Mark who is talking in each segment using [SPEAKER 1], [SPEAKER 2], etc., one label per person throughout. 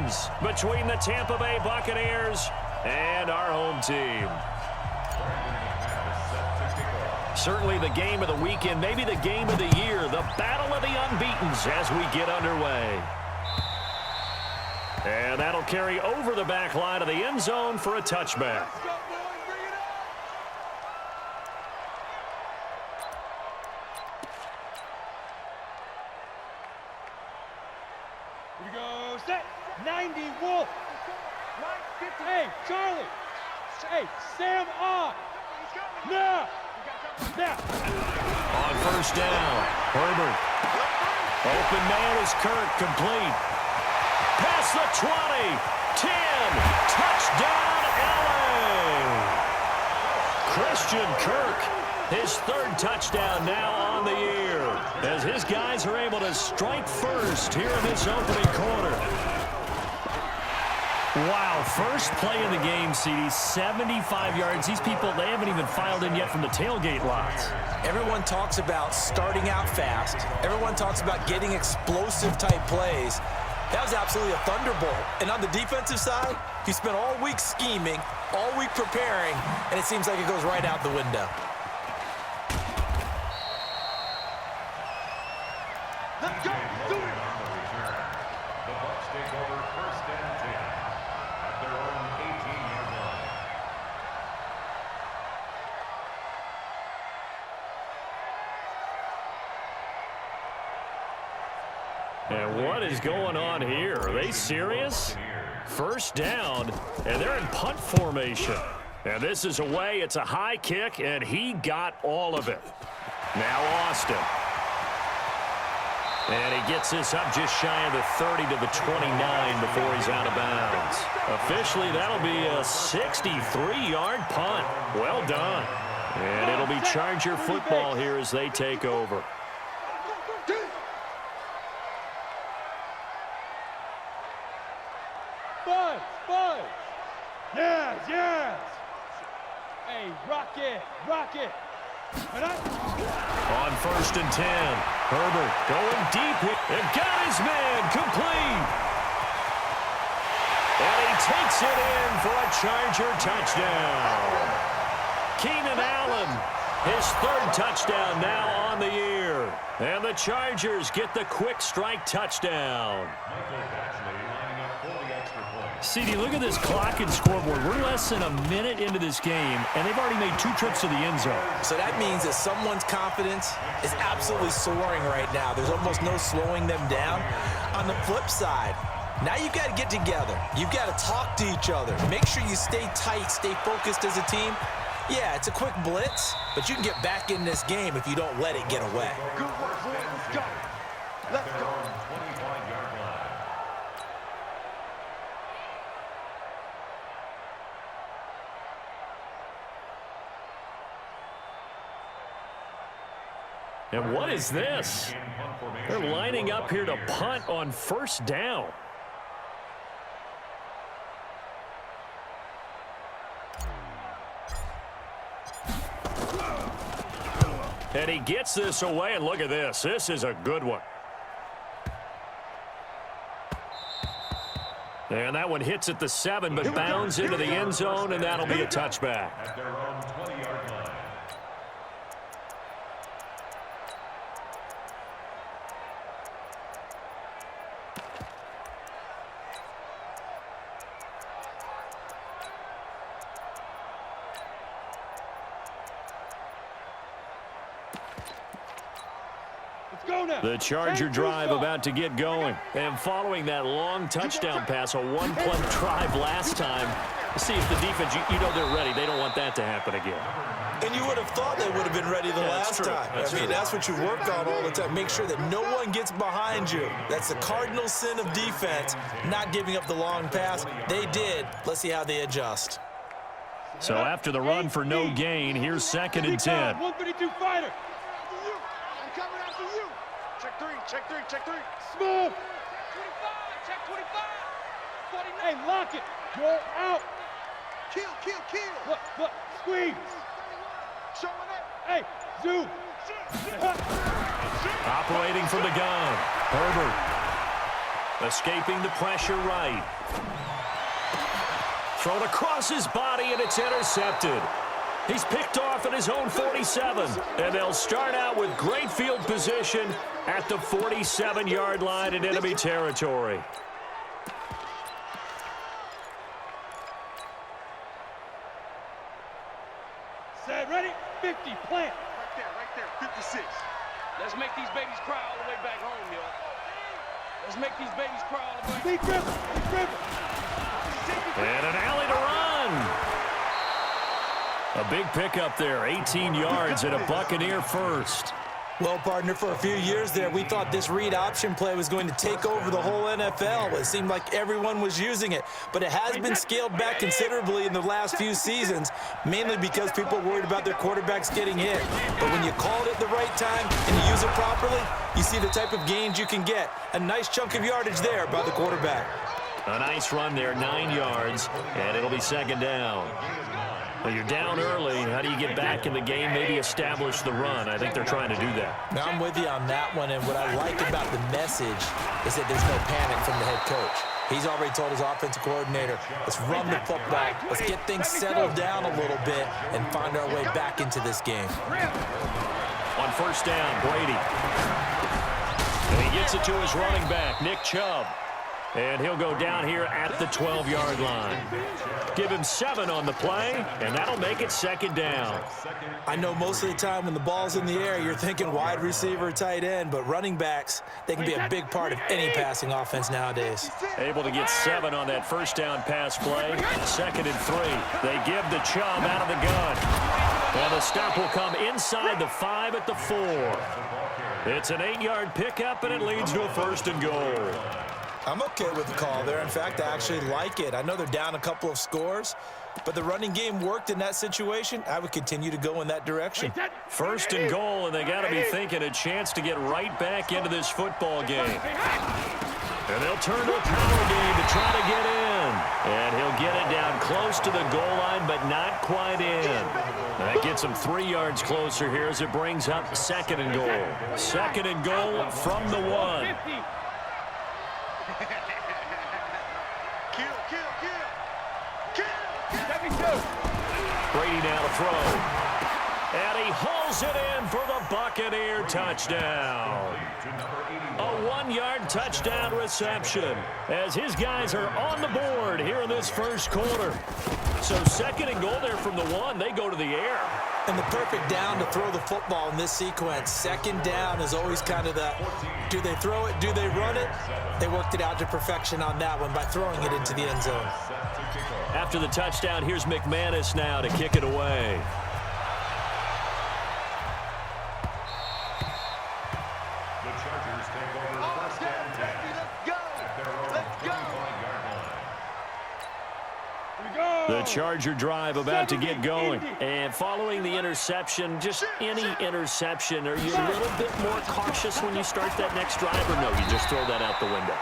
[SPEAKER 1] begins between the Tampa Bay Buccaneers and our home team. Certainly the game of the weekend, maybe the game of the year, the battle of the unbeatens as we get underway. And that'll carry over the back line of the end zone for a touchback.
[SPEAKER 2] Here we go, set, 90, Wolf. Hey, Charlie. Hey, Sam on. Now.
[SPEAKER 1] On first down, Herbert. Open man is Kirk, complete. Past the 20, 10, touchdown LA. Christian Kirk, his third touchdown now on the year, as his guys are able to strike first here in this opening quarter. Wow, first play of the game, CD, 75 yards. These people, they haven't even filed in yet from the tailgate lots.
[SPEAKER 3] Everyone talks about starting out fast. Everyone talks about getting explosive-type plays. That was absolutely a thunderbolt. And on the defensive side, he spent all week scheming, all week preparing, and it seems like it goes right out the window.
[SPEAKER 2] Let's go. Do it.
[SPEAKER 4] The Bucs take over first and 10 at their own 18-yard line.
[SPEAKER 1] And what is going on here? Are they serious? First down, and they're in punt formation. And this is away. It's a high kick, and he got all of it. Now Austin. And he gets this up just shy of the 30 to the 29 before he's out of bounds. Officially, that'll be a 63-yard punt. Well done. And it'll be Charger football here as they take over.
[SPEAKER 2] Buzz. Yes. Hey, rock it.
[SPEAKER 1] On first and 10, Herbert going deep and got his man complete. And he takes it in for a Charger touchdown. Keenan Allen, his third touchdown now on the year. And the Chargers get the quick strike touchdown. CD, look at this clock and scoreboard. We're less than a minute into this game, and they've already made 2 trips to the end zone.
[SPEAKER 3] So that means that someone's confidence is absolutely soaring right now. There's almost no slowing them down. On the flip side, now you've got to get together. You've got to talk to each other. Make sure you stay tight, stay focused as a team. Yeah, it's a quick blitz, but you can get back in this game if you don't let it get away.
[SPEAKER 2] Good work, boys. Let's go. Let's go.
[SPEAKER 1] And what is this? They're lining up here to punt on first down. And he gets this away, and look at this. This is a good one. And that one hits at the 7, but bounds into the end zone, and that'll be a touchback.
[SPEAKER 4] At their own 20-yard line.
[SPEAKER 1] The Charger drive about to get going. And following that long touchdown pass, a one-play drive last time, see if the defense, you know they're ready. They don't want that to happen again.
[SPEAKER 3] And you would have thought they would have been ready the last time. That's what you work on all the time. Make sure that no one gets behind you. That's the cardinal sin of defense, not giving up the long pass. They did. Let's see how they adjust.
[SPEAKER 1] So after the run for no gain, here's second and 10.
[SPEAKER 2] 132 fighter.
[SPEAKER 5] I'm coming after you. Check three.
[SPEAKER 2] Smooth.
[SPEAKER 5] 25, check 25. 49.
[SPEAKER 2] Hey, lock it. Go out.
[SPEAKER 5] Kill.
[SPEAKER 2] Look. Squeeze.
[SPEAKER 5] Showing up.
[SPEAKER 2] Hey, zoom.
[SPEAKER 1] Operating from the gun, Herbert. Escaping the pressure right. Thrown across his body, and it's intercepted. He's picked off at his own 47, and they'll start out with great field position at the 47-yard line in enemy territory.
[SPEAKER 2] Set, ready, 50, plant.
[SPEAKER 5] Right there, 56.
[SPEAKER 6] Let's make these babies cry all the way back home, yo. Let's make these babies cry all the way.
[SPEAKER 2] Deep river, deep river.
[SPEAKER 1] And an alley to run. A big pickup there, 18 yards and a Buccaneer first.
[SPEAKER 3] Well, partner, for a few years there, we thought this read option play was going to take over the whole NFL. It seemed like everyone was using it, but it has been scaled back considerably in the last few seasons, mainly because people worried about their quarterbacks getting hit. But when you call it at the right time and you use it properly, you see the type of gains you can get. A nice chunk of yardage there by the quarterback.
[SPEAKER 1] A nice run there, 9 yards, and it'll be second down. Well, you're down early. How do you get back in the game, maybe establish the run? I think they're trying to do that.
[SPEAKER 3] Now, I'm with you on that one, and what I like about the message is that there's no panic from the head coach. He's already told his offensive coordinator, let's run the football, let's get things settled down a little bit and find our way back into this game.
[SPEAKER 1] On first down, Brady. And he gets it to his running back, Nick Chubb. And he'll go down here at the 12-yard line. Give him 7 on the play, and that'll make it second down.
[SPEAKER 3] I know most of the time when the ball's in the air, you're thinking wide receiver, tight end, but running backs, they can be a big part of any passing offense nowadays.
[SPEAKER 1] Able to get 7 on that first down pass play. 2nd and 3. They give the Chubb out of the gun. And the stop will come inside the 5 at the 4. It's an 8-yard pickup, and it leads to a 1st and goal.
[SPEAKER 3] I'm okay with the call there. In fact, I actually like it. I know they're down a couple of scores, but the running game worked in that situation. I would continue to go in that direction.
[SPEAKER 1] 1st and goal, and they got to be thinking a chance to get right back into this football game. And they'll turn to a power game to try to get in. And he'll get it down close to the goal line, but not quite in. That gets him 3 yards closer here as it brings up 2nd and goal. 2nd and goal from the 1. Brady now to throw. And he hauls it in for the Buccaneer touchdown. A 1-yard touchdown reception as his guys are on the board here in this first quarter. So 2nd and goal there from the 1. They go to the air.
[SPEAKER 3] And the perfect down to throw the football in this sequence. 2nd down is always kind of the, do they throw it, do they run it? They worked it out to perfection on that one by throwing it into the end zone.
[SPEAKER 1] After the touchdown, here's McManus now to kick it away.
[SPEAKER 4] The Chargers take over first and 10.
[SPEAKER 5] Let's go.
[SPEAKER 1] The Charger drive about to get going. And following the interception, just any interception, are you a little bit more cautious when you start that next drive, or no, you just throw that out the window?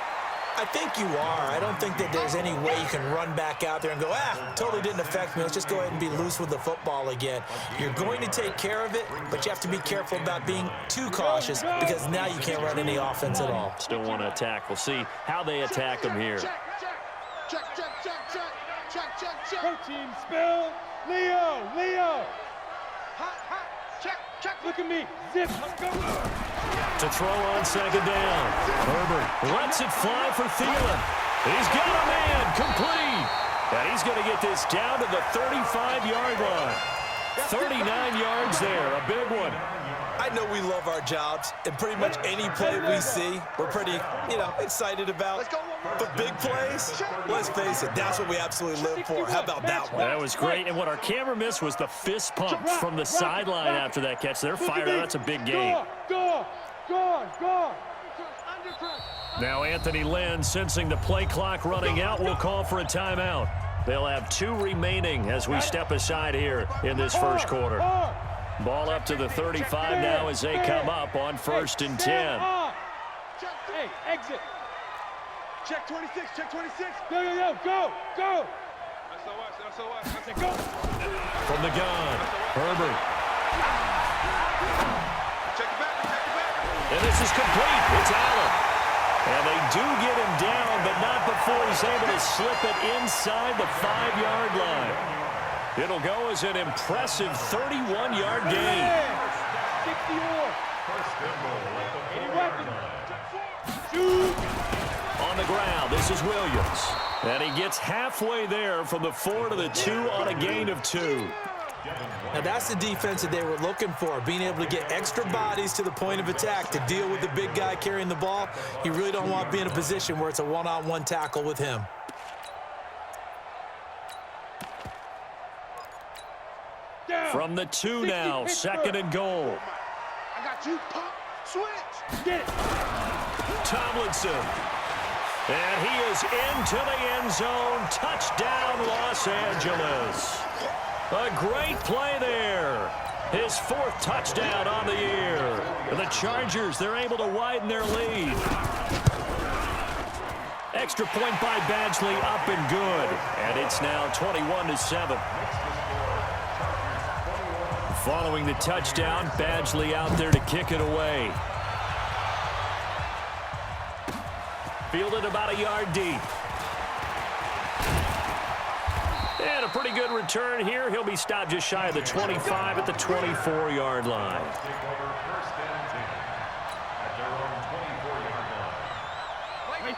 [SPEAKER 3] I think you are. I don't think that there's any way you can run back out there and go, totally didn't affect me. Let's just go ahead and be loose with the football again. You're going to take care of it, but you have to be careful about being too cautious because now you can't run any offense at all.
[SPEAKER 1] Still want to attack. We'll see how they attack them here.
[SPEAKER 2] Check. Protein spill. Leo.
[SPEAKER 5] Hot. Check.
[SPEAKER 2] Look at me. Zip. Let's go.
[SPEAKER 1] To throw on 2nd down. Herbert lets it fly for Thielen. He's got a man complete. And he's going to get this down to the 35-yard line. 39 yards there, a big one.
[SPEAKER 3] I know we love our jobs, and pretty much any play we see, we're pretty, excited about. But big plays, let's face it, that's what we absolutely live for. How about that one?
[SPEAKER 1] That was great, and what our camera missed was the fist pump from the sideline after that catch. They're fired up. That's a big game.
[SPEAKER 2] Go.
[SPEAKER 1] Now Anthony Lynn, sensing the play clock running out, will call for a timeout. They'll have 2 remaining as we step aside here in this first quarter. Ball up to the 35 now as they come up on 1st and 10.
[SPEAKER 2] Hey, exit.
[SPEAKER 5] Check 26.
[SPEAKER 2] Go. Go.
[SPEAKER 1] From the gun, Herbert.
[SPEAKER 5] Check it back.
[SPEAKER 1] And this is complete. It's Allen. And they do get him down, but not before he's able to slip it inside the 5-yard line. It'll go as an impressive 31-yard gain.
[SPEAKER 2] 64.
[SPEAKER 4] First and goal at the 40-yard line.
[SPEAKER 1] On the ground, this is Williams. And he gets halfway there from the 4 to the 2 on a gain of 2.
[SPEAKER 3] Now that's the defense that they were looking for, being able to get extra bodies to the point of attack to deal with the big guy carrying the ball. You really don't want to be in a position where it's a one-on-one tackle with him.
[SPEAKER 1] From the 2 now, 2nd and goal.
[SPEAKER 5] I got you. Pop. Switch.
[SPEAKER 2] Get it.
[SPEAKER 1] Tomlinson. And he is into the end zone. Touchdown, Los Angeles. A great play there. His 4th touchdown on the year. The Chargers, they're able to widen their lead. Extra point by Badgley, up and good. And it's now 21-7. Following the touchdown, Badgley out there to kick it away. Fielded about a yard deep. And a pretty good return here. He'll be stopped just shy of the 25 at the 24-yard line.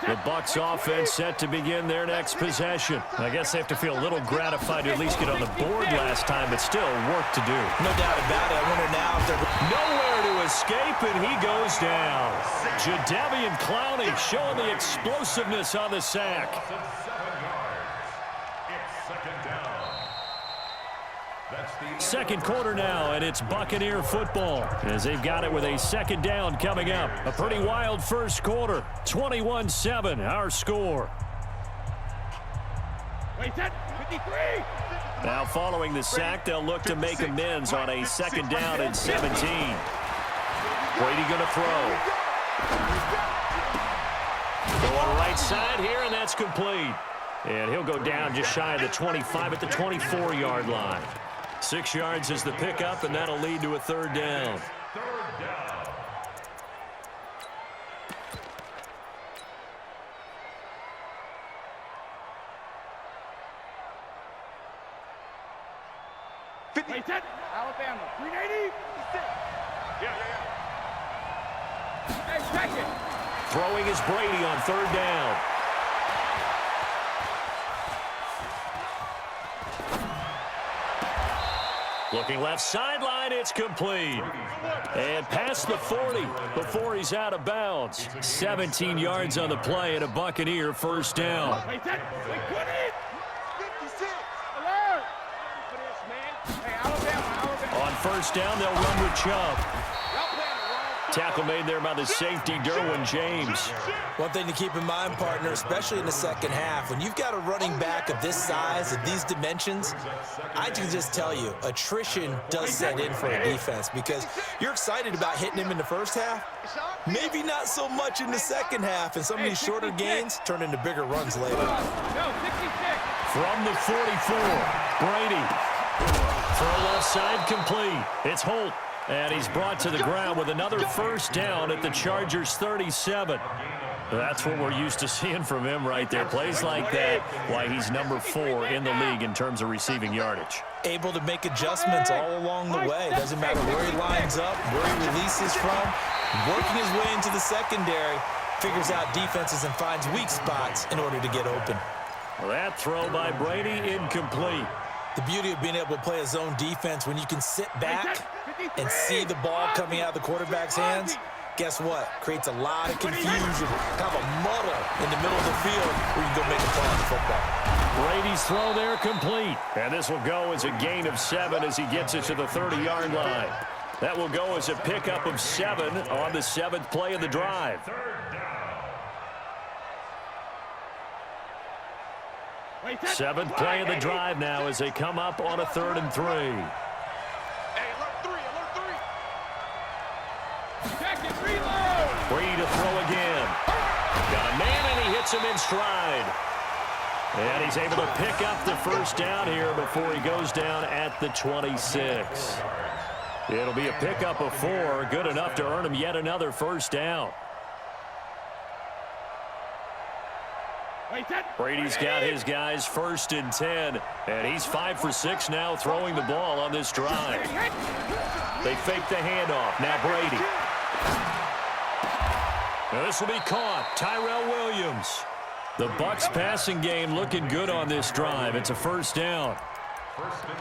[SPEAKER 1] The Bucs offense set to begin their next possession. I guess they have to feel a little gratified to at least get on the board last time, but still work to do.
[SPEAKER 3] No doubt about it. I wonder now if they're...
[SPEAKER 1] Nowhere to escape, and he goes down. Jadeveon Clowney showing the explosiveness on the sack. Second quarter now, and it's Buccaneer football as they've got it with a 2nd down coming up. A pretty wild first quarter. 21-7, our score.
[SPEAKER 2] Wait, that 53.
[SPEAKER 1] Now following the sack, they'll look to make amends on a 2nd down and 17. Brady going to throw. Going right side here, and that's complete. And he'll go down just shy of the 25 at the 24-yard line. 6 yards is the pickup, and that'll lead to a 3rd down.
[SPEAKER 2] Alabama, 380. Hey, second.
[SPEAKER 1] Throwing is Brady on 3rd down. Looking left sideline, it's complete. And past the 40 before he's out of bounds. 17 yards on the play and a Buccaneer 1st down.
[SPEAKER 2] Wait, that. Wait, put it. 56. Alert. For this, man. Hey, Alabama.
[SPEAKER 1] On 1st down, they'll run with Chubb. Tackle made there by the safety, Derwin James.
[SPEAKER 3] One thing to keep in mind, partner, especially in the second half, when you've got a running back of this size, of these dimensions, I can just tell you, attrition does set in for a defense because you're excited about hitting him in the first half, maybe not so much in the second half, and some of these shorter gains turn into bigger runs later.
[SPEAKER 2] No, 66.
[SPEAKER 1] From the 44, Brady. Throw left side complete. It's Holt. And he's brought to the ground with another 1st down at the Chargers 37. That's what we're used to seeing from him right there. Plays like that, why he's number 4 in the league in terms of receiving yardage.
[SPEAKER 3] Able to make adjustments all along the way. Doesn't matter where he lines up, where he releases from. Working his way into the secondary, figures out defenses and finds weak spots in order to get open.
[SPEAKER 1] That throw by Brady, incomplete.
[SPEAKER 3] The beauty of being able to play a zone defense when you can sit back and see the ball coming out of the quarterback's hands, guess what? Creates a lot of confusion, kind of a muddle in the middle of the field where you can go make a play on the football.
[SPEAKER 1] Brady's throw there complete. And this will go as a gain of 7 as he gets it to the 30-yard line. That will go as a pickup of 7 on the 7th play of the drive. Seventh play of the drive now as they come up on a 3rd and 3.
[SPEAKER 5] Hey, alert 3, alert 3.
[SPEAKER 2] Check it, reload.
[SPEAKER 1] Free to throw again. Got a man, and he hits him in stride. And he's able to pick up the 1st down here before he goes down at the 26. It'll be a pickup of 4, good enough to earn him yet another 1st down. Brady's got his guys 1st and 10, and he's 5 for 6 now throwing the ball on this drive. They fake the handoff. Now Brady. Now this will be caught. Tyrell Williams. The Bucs passing game looking good on this drive. It's a 1st down.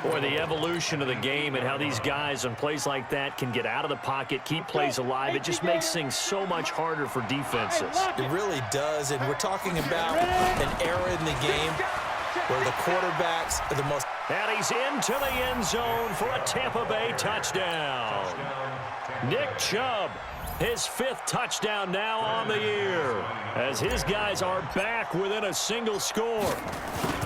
[SPEAKER 1] Boy, the evolution of the game and how these guys on plays like that can get out of the pocket, keep plays alive, it just makes things so much harder for defenses.
[SPEAKER 3] It really does, and we're talking about an era in the game where the quarterbacks are the most...
[SPEAKER 1] And he's into the end zone for a Tampa Bay touchdown. Nick Chubb, his 5th touchdown now on the year, as his guys are back within a single score.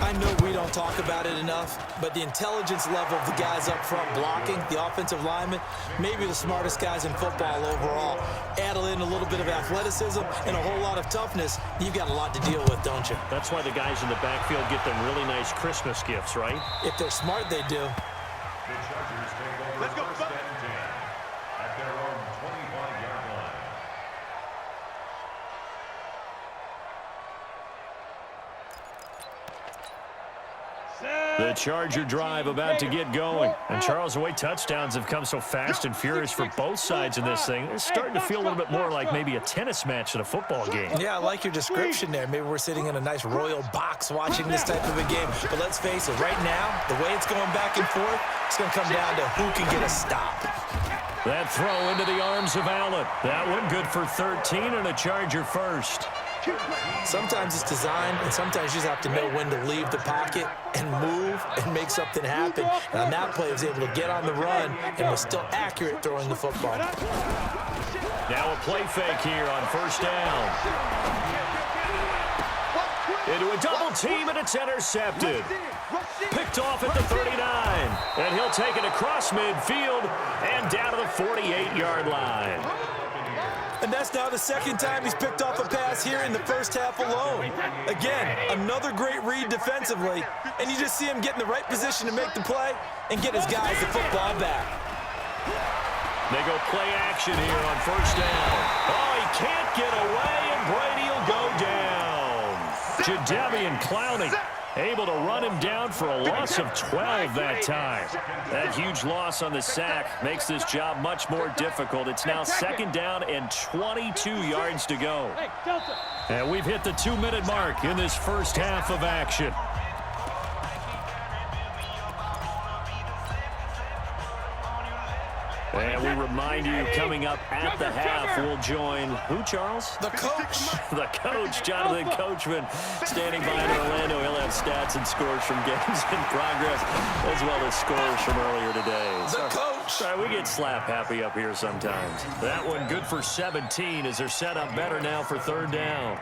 [SPEAKER 3] I know we don't talk about it enough, but the intelligence level of the guys up front blocking, the offensive linemen, maybe the smartest guys in football overall. Add in a little bit of athleticism and a whole lot of toughness, you've got a lot to deal with, don't you?
[SPEAKER 1] That's why the guys in the backfield get them really nice Christmas gifts, right?
[SPEAKER 3] If they're smart, they do.
[SPEAKER 4] The Chargers take over
[SPEAKER 5] Let's go,
[SPEAKER 4] 1st and 10 at their own 25-yard line.
[SPEAKER 1] The Charger drive about to get going. And Charles, the way touchdowns have come so fast and furious for both sides in this thing, it's starting to feel a little bit more like maybe a tennis match than a football game.
[SPEAKER 3] Yeah, I like your description there. Maybe we're sitting in a nice royal box watching this type of a game. But let's face it, right now, the way it's going back and forth, it's going to come down to who can get a stop.
[SPEAKER 1] That throw into the arms of Allen. That one good for 13 and a Charger 1st.
[SPEAKER 3] Sometimes it's designed, and sometimes you just have to know when to leave the pocket and move and make something happen. And on that play, he was able to get on the run and was still accurate throwing the football.
[SPEAKER 1] Now a play fake here on 1st down. Into a double team, and it's intercepted. Picked off at the 39. And he'll take it across midfield and down to the 48-yard line.
[SPEAKER 3] And that's now the 2nd time he's picked off a pass here in the 1st half alone. Again, another great read defensively, and you just see him get in the right position to make the play and get his guys the football back.
[SPEAKER 1] They go play action here on 1st down. Oh, he can't get away, and Brady will go down. Jadeveon Clowney able to run him down for a loss of 12 that time. That huge loss on the sack makes this job much more difficult. It's now 2nd down and 22 yards to go. And we've hit the 2-minute mark in this 1st half of action. And we remind you, coming up at the half, we'll join who, Charles?
[SPEAKER 3] The coach.
[SPEAKER 1] The coach, Jonathan Coachman, standing by in Orlando. He'll have stats and scores from games in progress, as well as scores from earlier today.
[SPEAKER 3] The coach.
[SPEAKER 1] Sorry, we get slap happy up here sometimes. That one good for 17 as they're set up better now for 3rd down.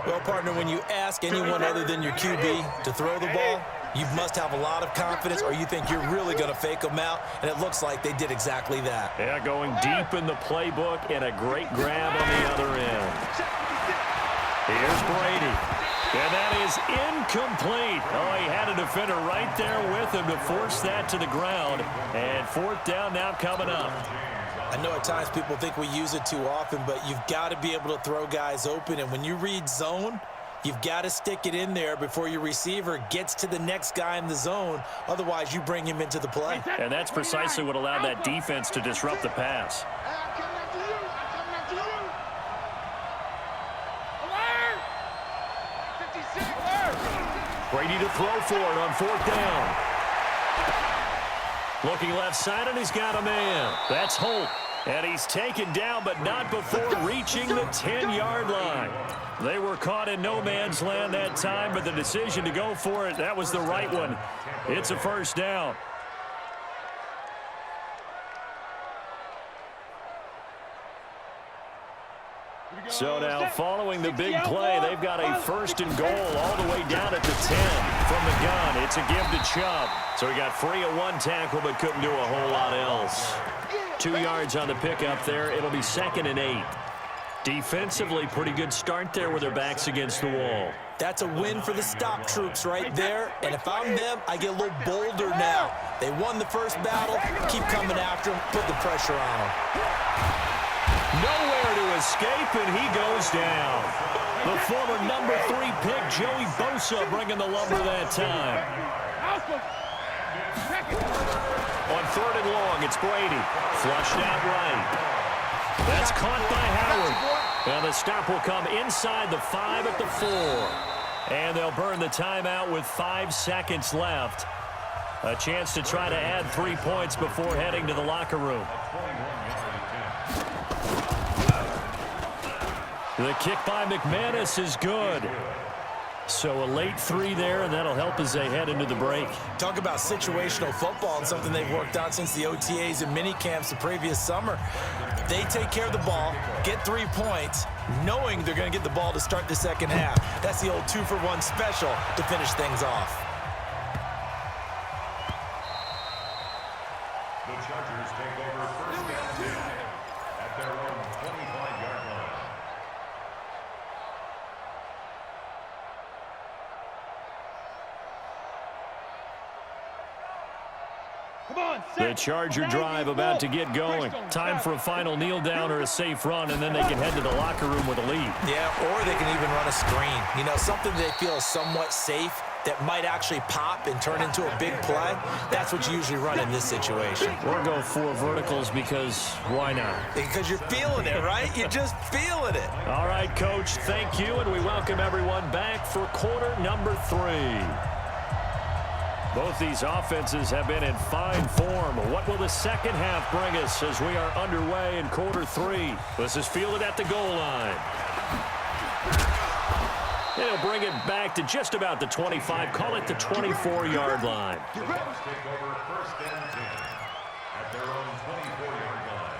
[SPEAKER 3] Well, partner, when you ask anyone other than your QB to throw the ball, you must have a lot of confidence, or you think you're really going to fake them out, and it looks like they did exactly that.
[SPEAKER 1] Yeah, going deep in the playbook and a great grab on the other end. Here's Brady. And that is incomplete. Oh, he had a defender right there with him to force that to the ground. And 4th down now coming up.
[SPEAKER 3] I know at times people think we use it too often, but you've got to be able to throw guys open. And when you read zone, you've got to stick it in there before your receiver gets to the next guy in the zone. Otherwise, you bring him into the play.
[SPEAKER 1] And that's precisely what allowed that defense to disrupt the pass.
[SPEAKER 5] I'm coming after you. I'm coming after you.
[SPEAKER 1] Brady to throw for it on 4th down. Looking left side, and he's got a man. That's Holt. And he's taken down, but not before reaching the 10-yard line. They were caught in no man's land that time, but the decision to go for it, that was the right one. It's a 1st down. So now, following the big play, they've got a 1st and goal all the way down at the 10 from the gun. It's a give to Chubb. So he got free of 1 tackle, but couldn't do a whole lot else. 2 yards on the pickup there. It'll be 2nd and 8. Defensively, pretty good start there with their backs against the wall.
[SPEAKER 3] That's a win for the stop troops right there. And if I'm them, I get a little bolder now. They won the first battle. Keep coming after them. Put the pressure on them.
[SPEAKER 1] Nowhere to escape, and he goes down. The former number 3 pick, Joey Bosa, bringing the lumber that time. On 3rd and long, it's Brady. Flushed out right. That's caught by Howard. And the stop will come inside the 5 at the 4. And they'll burn the timeout with 5 seconds left. A chance to try to add 3 points before heading to the locker room. The kick by McManus is good. So a late 3 there, and that'll help as they head into the break.
[SPEAKER 3] Talk about situational football and something they've worked on since the OTAs and mini camps the previous summer. They take care of the ball, get 3 points, knowing they're going to get the ball to start the second half. That's the old 2-for-1 special to finish things off.
[SPEAKER 4] The Chargers take over 1st and 10 at their own 25-yard line.
[SPEAKER 1] The Charger drive about to get going. Time for a final kneel down or a safe run, and then they can head to the locker room with a lead.
[SPEAKER 3] Yeah, or they can even run a screen. You know, something they feel is somewhat safe that might actually pop and turn into a big play. That's what you usually run in this situation.
[SPEAKER 1] We're going 4 verticals because why not?
[SPEAKER 3] Because you're feeling it, right? You're just feeling it.
[SPEAKER 1] All right, Coach, thank you, and we welcome everyone back for quarter number 3. Both these offenses have been in fine form. What will the second half bring us as we are underway in quarter 3? This is fielded at the goal line. And he'll bring it back to just about the 25. Call it the 24-yard line.
[SPEAKER 4] The Bucs take over 1st and 10 at their own 24-yard line.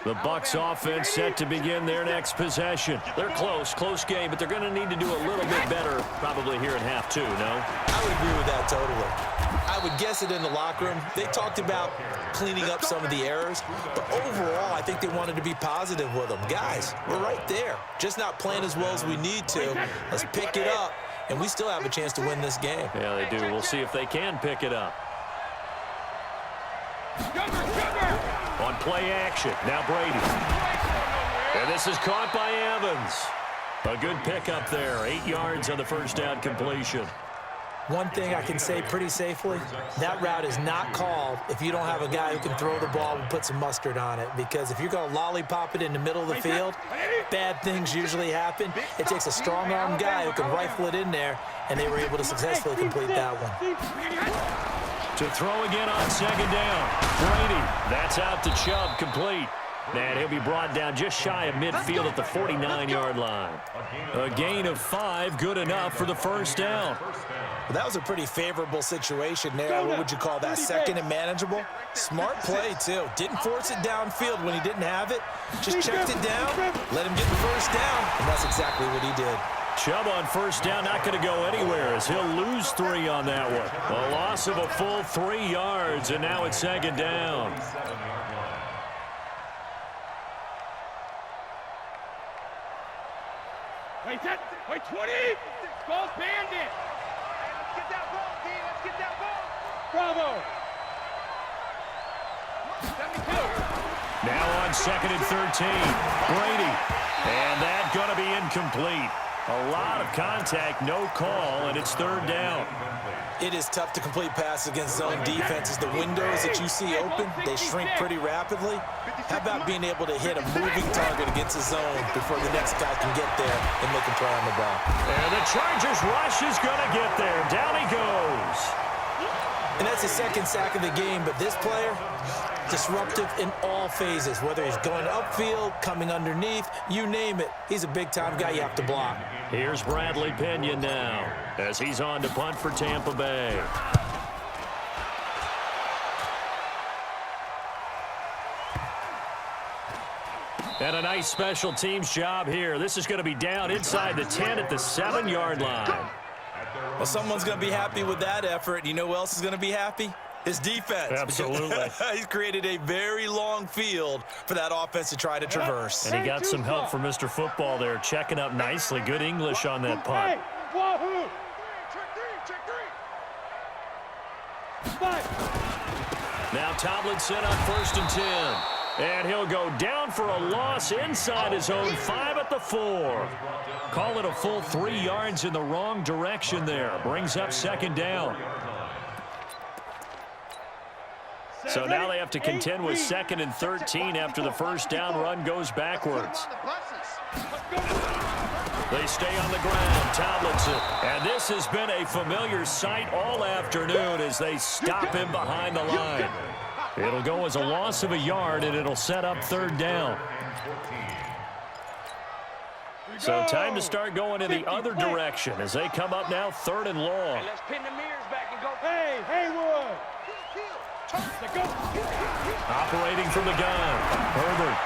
[SPEAKER 1] The Bucs offense set to begin their next possession. They're close game, but they're going to need to do a little bit better probably here in half 2, no?
[SPEAKER 3] I would agree with that totally. I would guess it in the locker room. They talked about cleaning up some of the errors, but overall, I think they wanted to be positive with them. Guys, we're right there. Just not playing as well as we need to. Let's pick it up, and we still have a chance to win this game.
[SPEAKER 1] Yeah, they do. We'll see if they can pick it up. On play action, now Brady. And this is caught by Evans. A good pickup there, 8 yards on the first down completion.
[SPEAKER 3] One thing I can say pretty safely, that route is not called if you don't have a guy who can throw the ball and put some mustard on it. Because if you're going to lollipop it in the middle of the field, bad things usually happen. It takes a strong-arm guy who can rifle it in there, and they were able to successfully complete that one.
[SPEAKER 1] To throw again on second down. Brady, that's out to Chubb, complete. And he'll be brought down just shy of midfield at the 49-yard line. A gain of 5, good enough for the first down.
[SPEAKER 3] Well, that was a pretty favorable situation there. What would you call that, second and manageable? Smart play, too. Didn't force it downfield when he didn't have it. Just checked it down, let him get the first down, and that's exactly what he did.
[SPEAKER 1] Chubb on first down, not going to go anywhere as he'll lose 3 on that one. A loss of a full 3 yards, and now it's second down.
[SPEAKER 2] Wait, 20! Ball's bandit! Let's get that ball, D! Let's get that ball! Bravo! 72!
[SPEAKER 1] Now on 2nd and 13. Brady. And that going to be incomplete. A lot of contact, no call, and it's 3rd down.
[SPEAKER 3] It is tough to complete passes against zone defenses. The windows that you see open, they shrink pretty rapidly. How about being able to hit a moving target against the zone before the next guy can get there and make a play on the ball?
[SPEAKER 1] And the Chargers rush is going to get there. Down he goes.
[SPEAKER 3] And that's the 2nd sack of the game, but this player, disruptive in all phases, whether he's going upfield, coming underneath, you name it. He's a big-time guy you have to block.
[SPEAKER 1] Here's Bradley Pinion now as he's on to punt for Tampa Bay. And a nice special teams job here. This is going to be down inside the 10 at the 7-yard line.
[SPEAKER 3] Well, someone's going to be happy with that effort. You know who else is going to be happy? His defense.
[SPEAKER 1] Absolutely.
[SPEAKER 3] He's created a very long field for that offense to try to traverse.
[SPEAKER 1] And he got some help from Mr. Football there, checking up nicely. Good English on that punt.
[SPEAKER 2] Wahoo! Check 3!
[SPEAKER 1] Now Tomlin set up 1st and 10. And he'll go down for a loss inside his own 5 at the 4. Call it a full 3 yards in the wrong direction there. Brings up second down. So now they have to contend with 2nd and 13 after the first down run goes backwards. They stay on the ground. Tomlinson. And this has been a familiar sight all afternoon as they stop him behind the line. It'll go as a loss of a yard, and it'll set up 3rd down. So time to start going in the other direction as they come up now 3rd and long.
[SPEAKER 6] Hey, let's pin the mirrors back and go.
[SPEAKER 2] Hey, Haywood.
[SPEAKER 1] Operating from the gun. Herbert.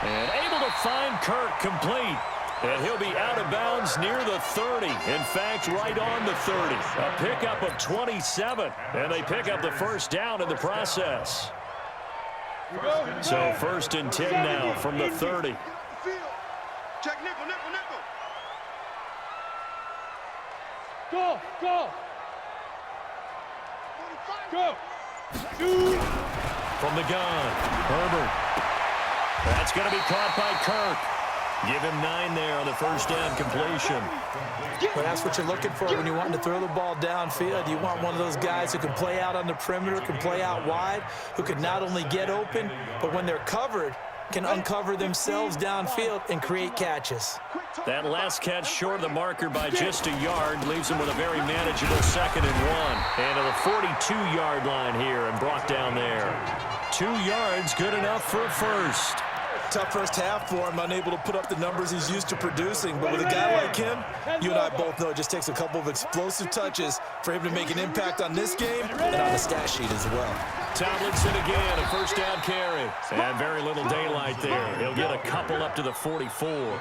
[SPEAKER 1] And able to find Kirk complete. And he'll be out of bounds near the 30. In fact, right on the 30. A pickup of 27. And they pick up the first down in the process. So 1st and 10 now from the 30.
[SPEAKER 5] Check nickel, nickel, nickel.
[SPEAKER 2] Go, go. Go.
[SPEAKER 1] From the gun. Herbert. That's going to be caught by Kirk. Give him 9 there on the first down completion.
[SPEAKER 3] But that's what you're looking for when you want to throw the ball downfield. You want one of those guys who can play out on the perimeter, can play out wide, who can not only get open, but when they're covered, can uncover themselves downfield and create catches.
[SPEAKER 1] That last catch short of the marker by just a yard leaves him with a very manageable 2nd and 1. And to the 42-yard line here and brought down there. 2 yards, good enough for a first.
[SPEAKER 3] Tough first half for him, unable to put up the numbers he's used to producing. But with a guy like him, you and I both know it just takes a couple of explosive touches for him to make an impact on this game and on the stat sheet as well.
[SPEAKER 1] Tomlinson again, a first down carry. And very little daylight there. He'll get a couple up to the 44.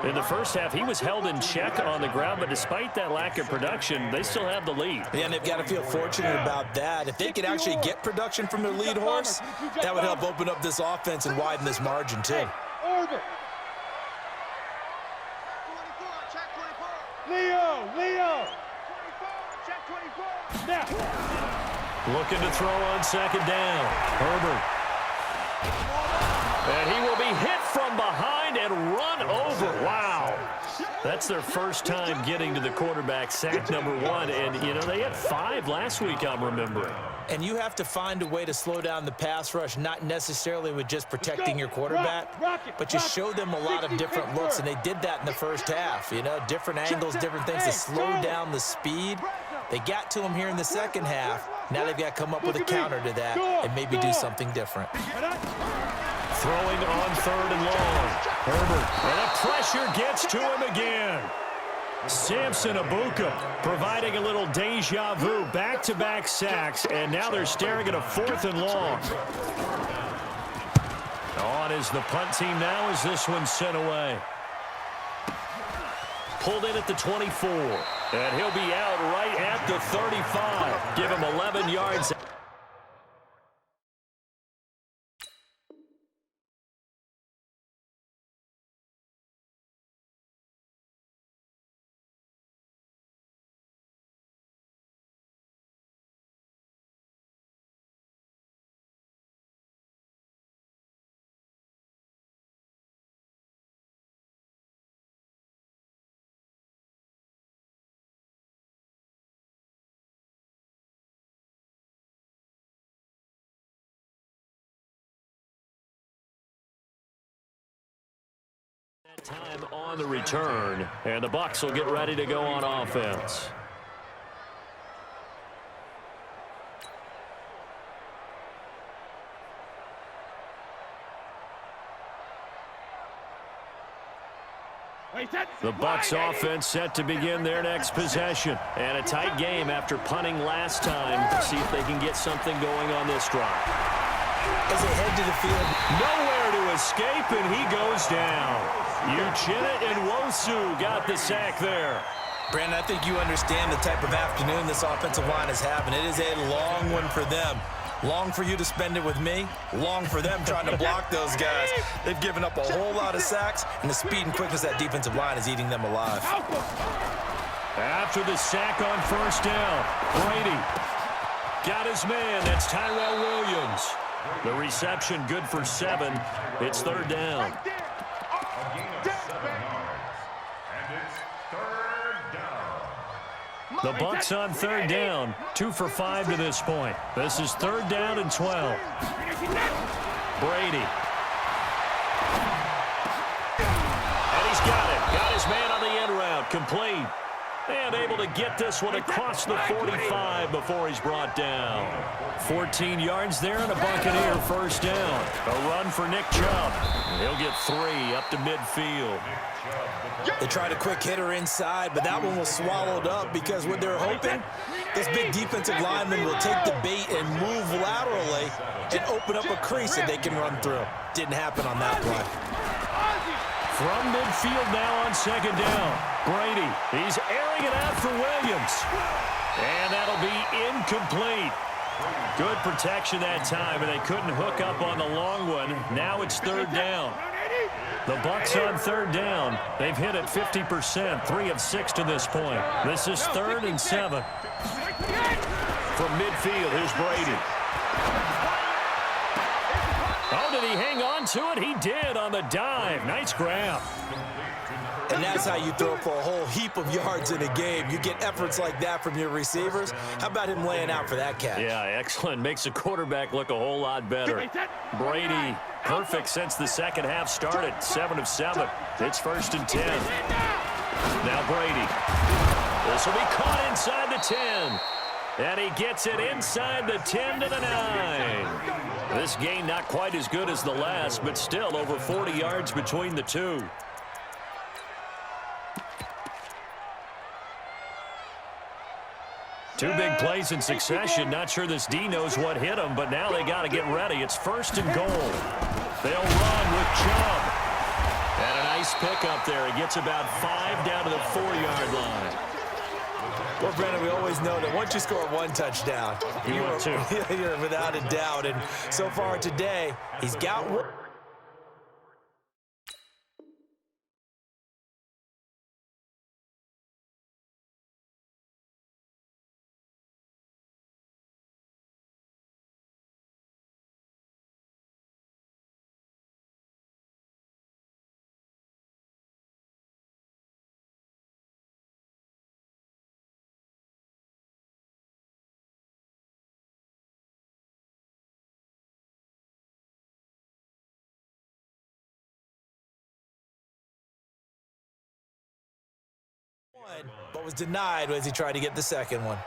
[SPEAKER 1] In the first half, he was held in check on the ground, but despite that lack of production, they still have the lead.
[SPEAKER 3] Yeah, and they've got to feel fortunate about that. If they could actually get production from their lead horse, that would help open up this offense and widen this margin, too.
[SPEAKER 2] Over. Leo, Leo. 24, check 24. Now.
[SPEAKER 1] Looking to throw on 2nd down. Herbert. And he will be hit from behind and run over. Wow. That's their first time getting to the quarterback, sack number 1. And, you know, they had 5 last week, I'm remembering.
[SPEAKER 3] And you have to find a way to slow down the pass rush, not necessarily with just protecting your quarterback, but you show them a lot of different looks, and they did that in the first half. You know, different angles, different things to slow down the speed. They got to him here in the second half. Now they've got to come up with a counter to that and maybe do something different.
[SPEAKER 1] Throwing on 3rd and long. Herbert. And the pressure gets to him again. Samson Abuka providing a little deja vu, back-to-back sacks, and now they're staring at a 4th and long. On is the punt team now as this one's sent away. Pulled in at the 24, and he'll be out right at the 35. Give him 11 yards. Time on the return, and the Bucs will get ready to go on offense. The Bucs offense set to begin their next possession, and a tight game after punting last time. See if they can get something going on this drive.
[SPEAKER 3] As they head to the field,
[SPEAKER 1] Nowhere to escape, and he goes down. Uchenna Nwosu got the sack there.
[SPEAKER 3] Brandon, I think you understand the type of afternoon this offensive line is having. It is a long one for them. Long for you to spend it with me. Long for them trying to block those guys. They've given up a whole lot of sacks, and the speed and quickness of that defensive line is eating them alive.
[SPEAKER 1] After the sack on 1st down, Brady got his man. That's Tyrell Williams. The reception good for 7. It's third down.
[SPEAKER 4] A gain of 7 yards. And it's third down.
[SPEAKER 1] The Bucs on third down. 2 for 5 to this point. This is third down and 12. Brady. And he's got it. Got his man on the end route. Complete. And able to get this one across the 45 before he's brought down. 14 yards there and a Buccaneer first down. A run for Nick Chubb. He'll get 3 up to midfield.
[SPEAKER 3] They tried a quick hitter inside, but that one was swallowed up because what they're hoping, this big defensive lineman will take the bait and move laterally and open up a crease that they can run through. Didn't happen on that play.
[SPEAKER 1] From midfield now on second down. Brady, he's airing it out for Williams. And that'll be incomplete. Good protection that time, and they couldn't hook up on the long one. Now it's third down. The Bucs on third down. They've hit it 50%, 3 of 6 to this point. This is third and 7. From midfield, here's Brady. Oh, did he hang on to it? He did on the dive. Nice grab.
[SPEAKER 3] And that's how you throw for a whole heap of yards in a game. You get efforts like that from your receivers. How about him laying out for that catch?
[SPEAKER 1] Yeah, excellent. Makes the quarterback look a whole lot better. Brady, perfect since the second half started. 7 of 7. It's first and 10. Now Brady. This will be caught inside the 10. And he gets it inside the 10 to the 9. This game not quite as good as the last, but still over 40 yards between the two. Two big plays in succession. Not sure this D knows what hit him, but now they got to get ready. It's first and goal. They'll run with Chubb. And a nice pickup there. He gets about 5 down to the 4-yard line.
[SPEAKER 3] Well, Brandon, we always know that once you score 1 touchdown, you're without a doubt. And so far today, he's got one. But was denied as he tried to get the second one.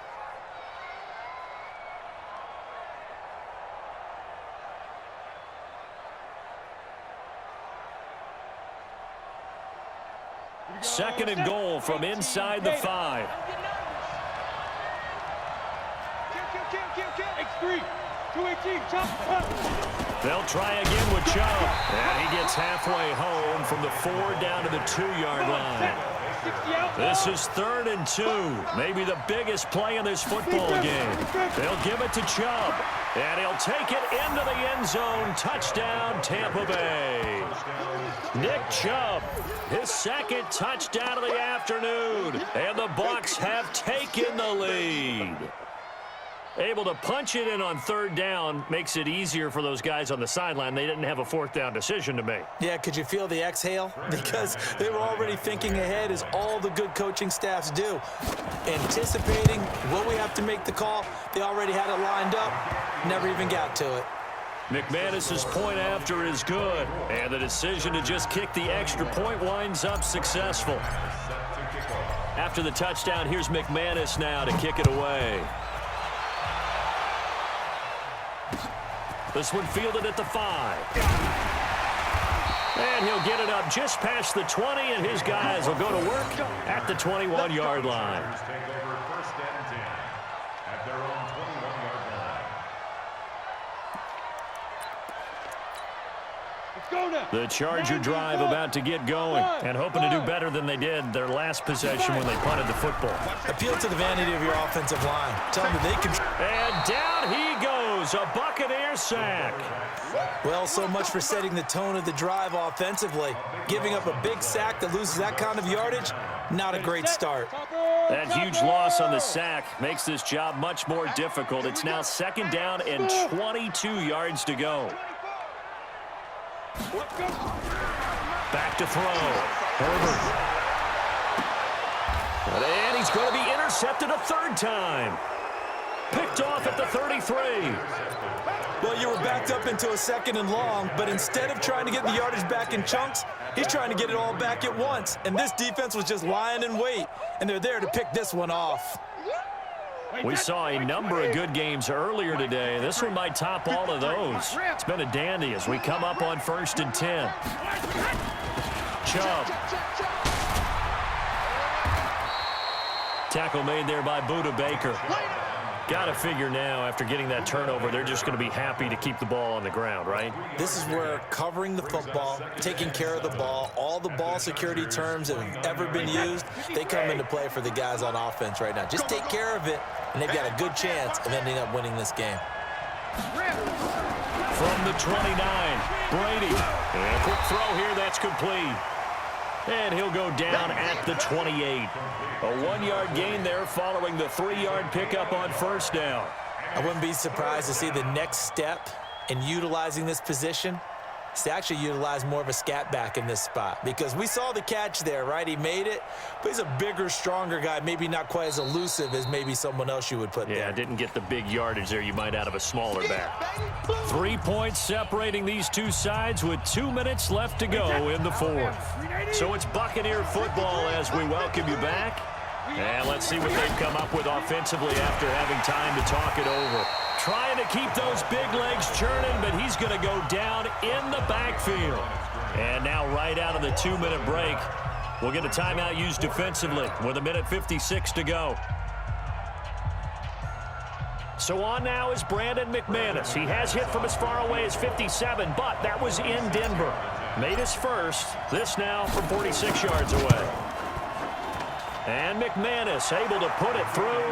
[SPEAKER 1] Second and goal from inside the 5.
[SPEAKER 2] X3, 218, Chubb.
[SPEAKER 1] They'll try again with Chubb. And he gets halfway home from the 4 down to the 2-yard line. This is third and 2. Maybe the biggest play in this football game. They'll give it to Chubb. And he'll take it into the end zone. Touchdown, Tampa Bay. Nick Chubb, his second touchdown of the afternoon. And the Bucs have taken the lead. Able to punch it in on third down makes it easier for those guys on the sideline. They didn't have a 4th down decision to make.
[SPEAKER 3] Yeah, could you feel the exhale? Because they were already thinking ahead, as all the good coaching staffs do. Anticipating what we have to make the call. They already had it lined up. Never even got to it.
[SPEAKER 1] McManus's point after is good. And the decision to just kick the extra point winds up successful. After the touchdown, here's McManus now to kick it away. This one fielded at the 5. And he'll get it up just past the 20, and his guys will go to work at the 21-yard line.
[SPEAKER 4] Take over first and 10 at their own 21-yard line.
[SPEAKER 2] Let's go now.
[SPEAKER 1] The Charger drive about to get going and hoping to do better than they did their last possession when they punted the football.
[SPEAKER 3] Appeal to the vanity of your offensive line. Tell them that they can.
[SPEAKER 1] And down he goes. goes, a Buccaneer sack.
[SPEAKER 3] Well, so much for setting the tone of the drive offensively. Giving up a big sack that loses that kind of yardage, not a great start.
[SPEAKER 1] That huge loss on the sack makes this job much more difficult. It's now 2nd down and 22 yards to go. Back to throw. Herbert. And he's going to be intercepted a 3rd time. Picked off at the 33.
[SPEAKER 3] Well, you were backed up into a 2nd and long, but instead of trying to get the yardage back in chunks, he's trying to get it all back at once. And this defense was just lying in wait, and they're there to pick this one off.
[SPEAKER 1] We saw a number of good games earlier today. This one might top all of those. It's been a dandy as we come up on 1st and 10. Chubb. Tackle made there by Buda Baker. Got to figure now, after getting that turnover, they're just going to be happy to keep the ball on the ground, right?
[SPEAKER 3] This is where covering the football, taking care of the ball, all the ball security terms that have ever been used, they come into play for the guys on offense right now. Just take care of it, and they've got a good chance of ending up winning this game.
[SPEAKER 1] From the 29, Brady. And a quick throw here, that's complete. And he'll go down at the 28. A 1-yard gain there following the 3-yard pickup on 1st down.
[SPEAKER 3] I wouldn't be surprised to see the next step in utilizing this position is to actually utilize more of a scat back in this spot, because we saw the catch there, right? He made it, but he's a bigger, stronger guy, maybe not quite as elusive as maybe someone else you would put there.
[SPEAKER 1] Yeah, didn't get the big yardage there you might out of a smaller back. 3 points separating these two sides with 2 minutes left to go in the 4th. So it's Buccaneer football as we welcome you back. And let's see what they've come up with offensively after having time to talk it over. Trying to keep those big legs churning, but he's going to go down in the backfield. And now right out of the 2-minute break, we'll get a timeout used defensively with 1:56 to go. So on now is Brandon McManus. He has hit from as far away as 57, but that was in Denver. Made his first. This now from 46 yards away. And McManus able to put it through.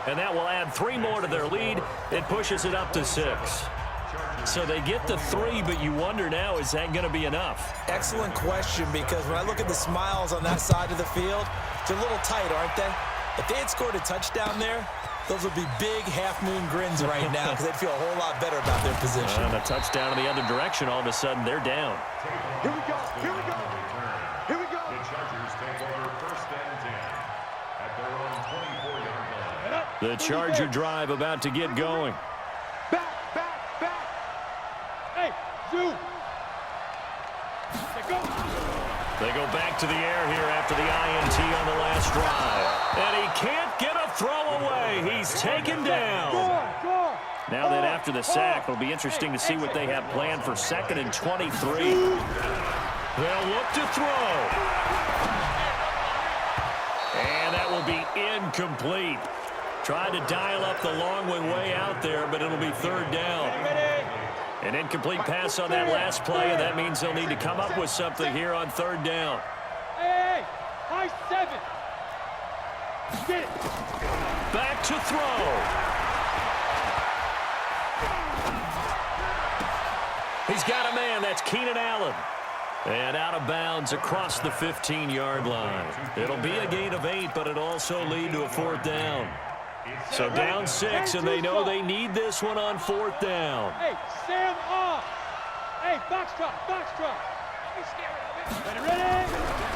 [SPEAKER 1] And that will add 3 more to their lead. It pushes it up to 6. So they get the 3, but you wonder now, is that going to be enough?
[SPEAKER 3] Excellent question, because when I look at the smiles on that side of the field, they're a little tight, aren't they? If they had scored a touchdown there, those would be big half-moon grins right now, because they'd feel a whole lot better about their position.
[SPEAKER 1] And a touchdown in the other direction, all of a sudden they're down.
[SPEAKER 5] Here we go. Here we go. Here we go.
[SPEAKER 4] The Chargers take over 1st and 10 at their own 24-yard line.
[SPEAKER 1] The Charger drive about to get going.
[SPEAKER 2] Back. Hey, Zoo.
[SPEAKER 1] They go back to the air here after the INT on the last drive. And he can't get a throw away. He's taken down. Now then, after the sack, it'll be interesting to see what they have planned for 2nd and 23. They'll look to throw. And that will be incomplete. Tried to dial up the long one way out there, but it'll be 3rd down. An incomplete pass on that last play, and that means they'll need to come up with something here on 3rd down.
[SPEAKER 2] Hey, high 7. Get it.
[SPEAKER 1] Back to throw. He's got a man. That's Keenan Allen. And out of bounds across the 15-yard line. It'll be a gain of 8, but it'll also lead to a 4th down. So down 6, and they know they need this one on 4th down.
[SPEAKER 2] Hey, Sam off. Hey, box drop. Ready?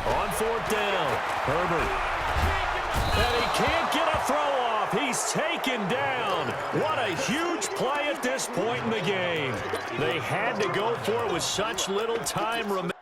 [SPEAKER 1] On 4th down, Herbert. And he can't get a throw off. He's taken down. What a huge play at this point in the game. They had to go for it with such little time remaining.